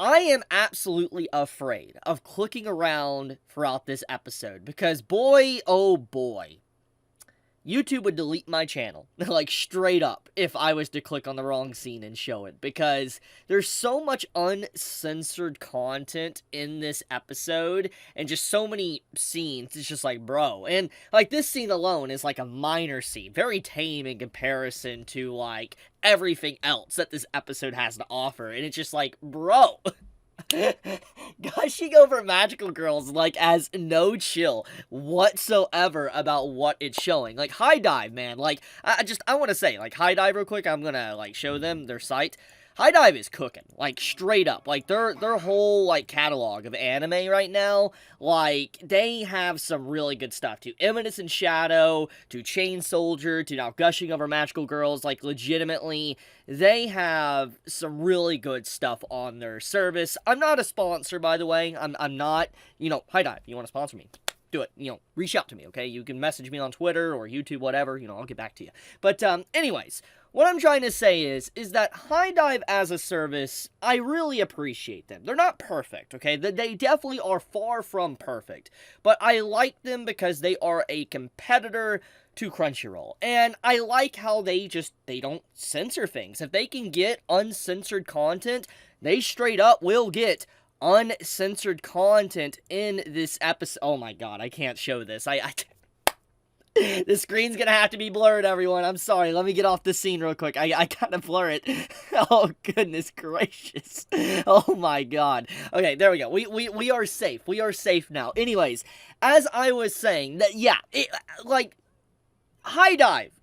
I am absolutely afraid of clicking around throughout this episode because boy, oh boy, YouTube would delete my channel, like straight up, if I was to click on the wrong scene and show it, because there's so much uncensored content in this episode, and just so many scenes, it's just like, bro, and, like, this scene alone is, like, a minor scene, very tame in comparison to, like, everything else that this episode has to offer, and it's just like, bro, Gushing Over Magical Girls, like, has no chill whatsoever about what it's showing. Like, High Dive, man, like, I want to say, like, High Dive real quick, I'm gonna, like, show them their site. High Dive is cooking, like, straight up. Like, their whole, like, catalog of anime right now, like, they have some really good stuff, to Eminence and Shadow, to Chain Soldier, to now Gushing Over Magical Girls, like, legitimately, they have some really good stuff on their service. I'm not a sponsor, by the way. I'm not, High Dive, you want to sponsor me? Do it, reach out to me, okay? You can message me on Twitter or YouTube, whatever, I'll get back to you. But, anyways, what I'm trying to say is that High Dive as a service, I really appreciate them. They're not perfect, okay? They definitely are far from perfect. But I like them because they are a competitor to Crunchyroll. And I like how they don't censor things. If they can get uncensored content, they straight up will get uncensored content in this episode. Oh my god, I can't show this. The screen's gonna have to be blurred, everyone. I'm sorry. Let me get off the scene real quick. I gotta blur it. Oh, goodness gracious. Oh my god. Okay, there we go. We are safe. We are safe now. Anyways, as I was saying, that, yeah, High Dive.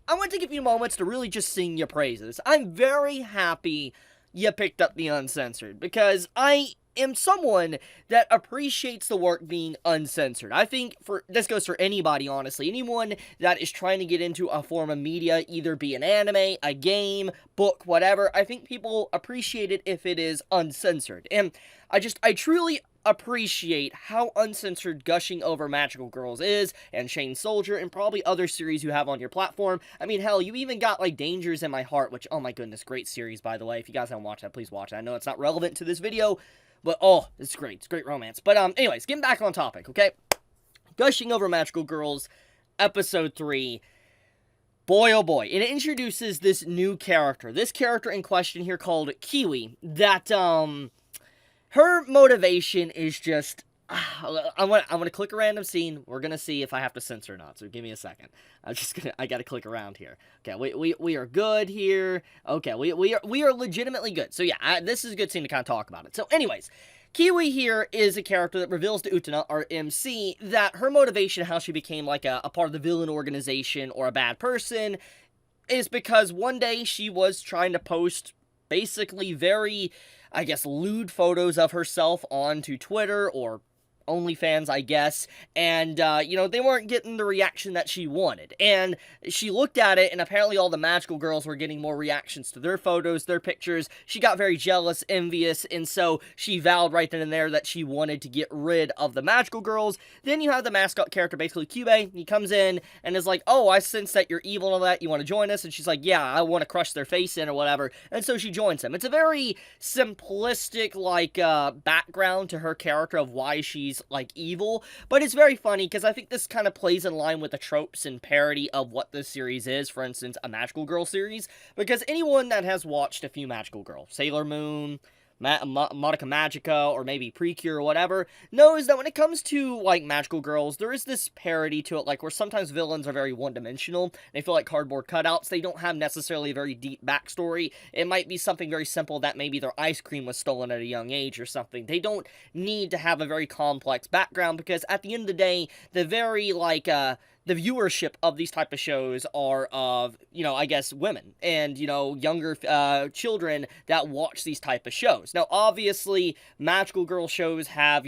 I want to give you moments to really just sing your praises. I'm very happy you picked up the uncensored, because I am someone that appreciates the work being uncensored. I think this goes for anybody, honestly. Anyone that is trying to get into a form of media, either be an anime, a game, book, whatever, I think people appreciate it if it is uncensored. And I truly appreciate how uncensored Gushing Over Magical Girls is, and Chain Soldier, and probably other series you have on your platform. I mean, hell, you even got, like, Dangers in My Heart, which, oh my goodness, great series, by the way. If you guys haven't watched that, please watch it. I know it's not relevant to this video, but, oh, it's great. It's great romance. But, anyways, getting back on topic, okay? Gushing Over Magical Girls, Episode 3. Boy, oh boy. And it introduces this new character. This character in question here called Kiwi, that, her motivation is just, I'm gonna click a random scene. We're gonna see if I have to censor or not, so give me a second. I gotta click around here. Okay, we are good here. Okay, we are legitimately good. So yeah, this is a good scene to kind of talk about it. So anyways, Kiwi here is a character that reveals to Utena, our MC, that her motivation, how she became like a part of the villain organization or a bad person, is because one day she was trying to post basically very, I guess, lewd photos of herself onto Twitter or OnlyFans, I guess, and, they weren't getting the reaction that she wanted, and she looked at it, and apparently all the magical girls were getting more reactions to their photos, their pictures. She got very jealous, envious, and so she vowed right then and there that she wanted to get rid of the magical girls. Then you have the mascot character, basically Chibi. He comes in and is like, oh, I sense that you're evil and all that, you want to join us? And she's like, yeah, I want to crush their face in or whatever, and so she joins him. It's a very simplistic, like, background to her character of why she's like evil, but it's very funny because I think this kind of plays in line with the tropes and parody of what this series is. For instance, a magical girl series, because anyone that has watched a few magical girls, Sailor Moon, Monica Magica, or maybe Precure or whatever, knows that when it comes to, like, magical girls, there is this parody to it, like, where sometimes villains are very one-dimensional. They feel like cardboard cutouts. They don't have necessarily a very deep backstory. It might be something very simple, that maybe their ice cream was stolen at a young age or something. They don't need to have a very complex background, because at the end of the day, the very, like, the viewership of these type of shows are of, I guess, women and, younger children that watch these type of shows. Now, obviously, magical girl shows have,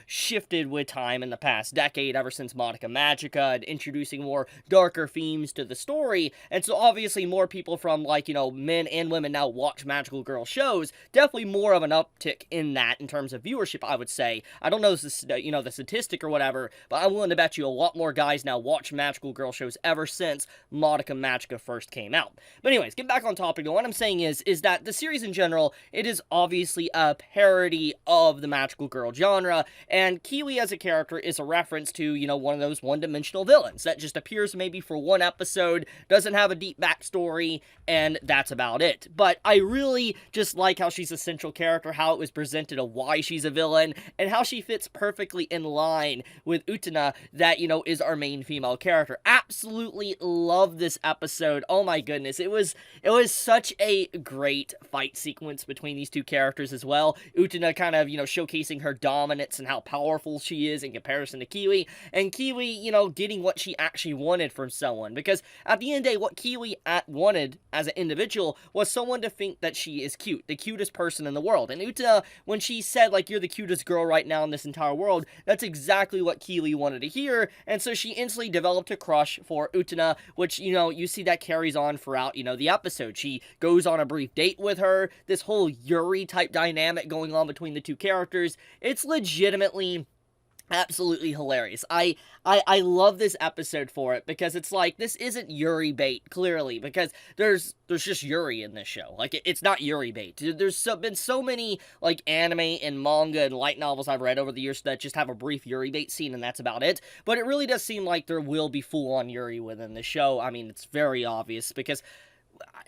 shifted with time in the past decade, ever since Monica Magica, and introducing more darker themes to the story. And so, obviously, more people from, like, men and women now watch magical girl shows. Definitely more of an uptick in that in terms of viewership, I would say. I don't know the statistic or whatever, but I'm willing to bet you a lot more guys now watch watched magical girl shows ever since Madoka Magica first came out. But anyways, get back on topic though. What I'm saying is that the series in general, it is obviously a parody of the magical girl genre, and Kiwi as a character is a reference to, you know, one of those one-dimensional villains that just appears maybe for one episode, doesn't have a deep backstory, and that's about it. But I really just like how she's a central character, how it was presented of why she's a villain, and how she fits perfectly in line with Utena, that, you know, is our main female character. Absolutely love this episode. Oh my goodness, it was such a great fight sequence between these two characters as well. Utena kind of, you know, showcasing her dominance and how powerful she is in comparison to Kiwi, and Kiwi, you know, getting what she actually wanted from someone, because at the end of the day, what Kiwi wanted as an individual was someone to think that she is cute, the cutest person in the world. And Utena, when she said, like, you're the cutest girl right now in this entire world, that's exactly what Kiwi wanted to hear, and so she instantly developed a crush for Utena, which, you know, you see that carries on throughout, you know, the episode. She goes on a brief date with her, this whole Yuri type dynamic going on between the two characters. It's legitimately absolutely hilarious. I love this episode for it, because it's like, this isn't Yuri bait, clearly, because there's just Yuri in this show. Like, it's not Yuri bait. There's been so many, like, anime and manga and light novels I've read over the years that just have a brief Yuri bait scene, and that's about it. But it really does seem like there will be full-on Yuri within the show. I mean, it's very obvious, because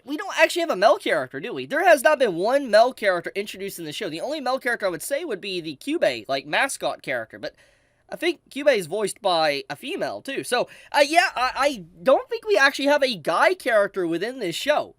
we don't actually have a male character, do we? There has not been one male character introduced in the show. The only male character I would say would be the Kyubey, like, mascot character, but I think Kyubey is voiced by a female, too. So, yeah, I don't think we actually have a guy character within this show.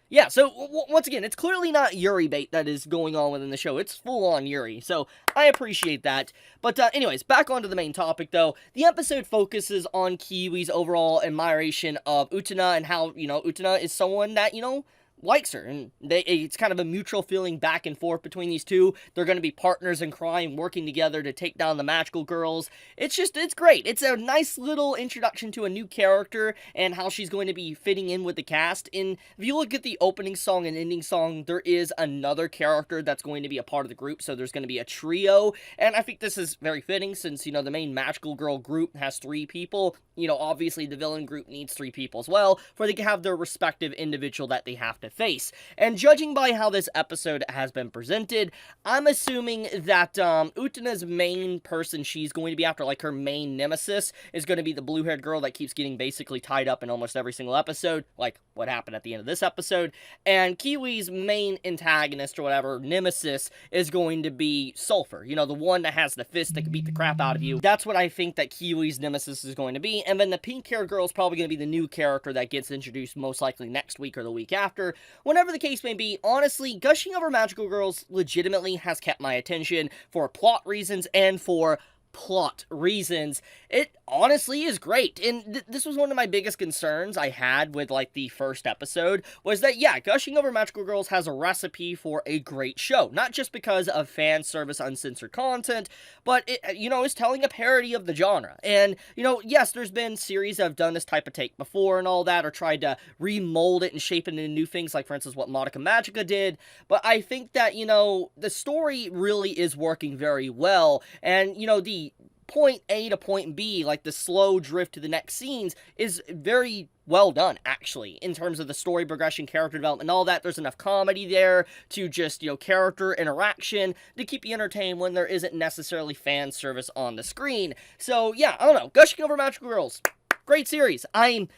Yeah, so, once again, it's clearly not Yuri bait that is going on within the show. It's full-on Yuri, so I appreciate that. But, anyways, back onto the main topic, though. The episode focuses on Kiwi's overall admiration of Utena, and how, you know, Utena is someone that, you know, likes her, and it's kind of a mutual feeling back and forth between these two. They're going to be partners in crime, working together to take down the magical girls. It's great. It's a nice little introduction to a new character, and how she's going to be fitting in with the cast. And if you look at the opening song and ending song, there is another character that's going to be a part of the group, so there's going to be a trio, and I think this is very fitting, since, you know, the main magical girl group has 3 people. You know, obviously the villain group needs 3 people as well, for they can have their respective individual that they have to face. And judging by how this episode has been presented, I'm assuming that Utena's main person she's going to be after, like her main nemesis, is going to be the blue-haired girl that keeps getting basically tied up in almost every single episode, like what happened at the end of this episode. And Kiwi's main antagonist, or whatever, nemesis, is going to be Sulfur, you know, the one that has the fist that can beat the crap out of you. That's what I think that Kiwi's nemesis is going to be. And then the pink-haired girl is probably going to be the new character that gets introduced most likely next week or the week after. Whenever the case may be, honestly, Gushing Over Magical Girls legitimately has kept my attention for plot reasons and for plot reasons. It honestly is great, and this was one of my biggest concerns I had with, like, the first episode, was that, yeah, Gushing Over Magical Girls has a recipe for a great show, not just because of fan service uncensored content, but it, you know, is telling a parody of the genre. And, you know, yes, there's been series that have done this type of take before and all that, or tried to remold it and shape it into new things, like, for instance, what Madoka Magica did, but I think that, you know, the story really is working very well, and, you know, the point A to point B, like the slow drift to the next scenes, is very well done, actually, in terms of the story progression, character development, and all that. There's enough comedy there to just, you know, character interaction to keep you entertained when there isn't necessarily fan service on the screen. So, yeah, I don't know. Gushing Over Magical Girls, great series. I'm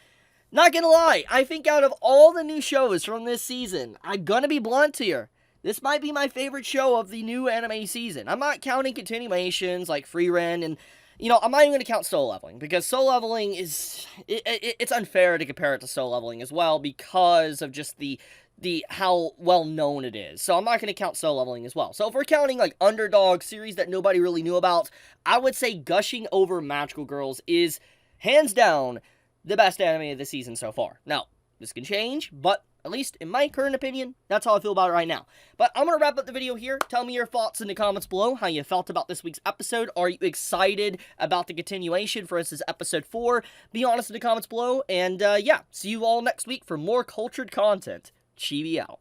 not gonna lie, I think out of all the new shows from this season, I'm gonna be blunt here, this might be my favorite show of the new anime season. I'm not counting continuations like Frieren, and, you know, I'm not even going to count Solo Leveling, because Solo Leveling is, it's unfair to compare it to Solo Leveling as well, because of just the how well known it is. So I'm not going to count Solo Leveling as well. So if we're counting, like, underdog series that nobody really knew about, I would say Gushing Over Magical Girls is, hands down, the best anime of the season so far. Now, this can change, but at least in my current opinion, that's how I feel about it right now. But I'm going to wrap up the video here. Tell me your thoughts in the comments below, how you felt about this week's episode. Are you excited about the continuation, for instance, episode 4? Be honest in the comments below. And yeah, see you all next week for more cultured content. Chibi out.